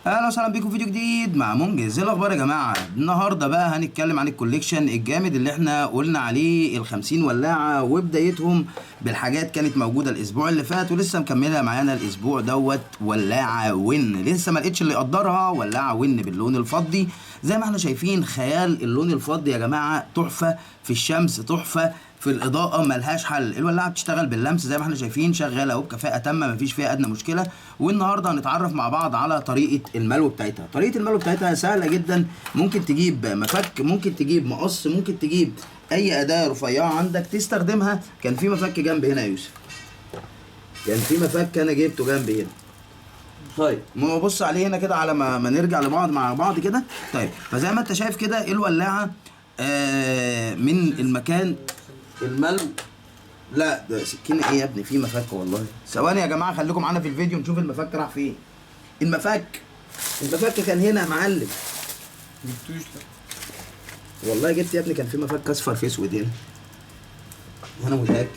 اهلا وسهلا بيكم في فيديو جديد مع منجز. ايه الاخبار يا جماعه؟ النهارده بقى هنتكلم عن الكوليكشن الجامد اللي احنا قلنا عليه ال50 ولاعه، وبدايتهم بالحاجات كانت موجوده الاسبوع اللي فات ولسه مكملها معانا الاسبوع دوت. ولاعه وين لسه ما لقيتش اللي يقدرها، ولاعه وين باللون الفضي زي ما احنا شايفين. خيال اللون الفضي يا جماعه، تحفه في الشمس، تحفه في الاضاءه، ملهاش حل. الولاعه بتشتغل باللمس زي ما احنا شايفين، شغاله اهو بكفاءه تامه، مفيش فيها ادنى مشكله. والنهارده هنتعرف مع بعض على طريقه الملو بتاعتها. طريقه الملو بتاعتها سهله جدا، ممكن تجيب مفك، ممكن تجيب مقص، ممكن تجيب اي اداه رفيعه عندك تستخدمها. كان في مفك جنب هنا يا يوسف، كان في مفك انا جبته جنب هنا. طيب ما بص عليه هنا كده على ما نرجع لبعض مع بعض كده. طيب فزي ما انت شايف كده الولاعه من المكان الملو. لا ده سكينه ايه يا ابني؟ في مفك والله. ثواني يا جماعه خليكم معانا في الفيديو نشوف المفك راح فين. المفك كان هنا يا معلم. جبتوش؟ لا والله جبت يا ابني، كان في مفك اصفر في اسود هنا. انا متاكد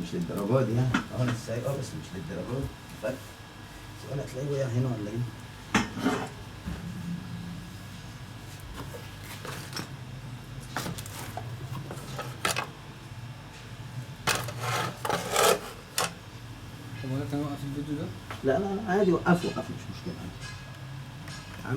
مش للدرجه دي يعني. انا ازاي بس مش للدرجه دي. مفك ثواني هتلاقيه وقع هنا ولا ايه؟ طب انا كان اوقف الفيديو ده؟ لا عادي، وقفه مش مشكله عادي.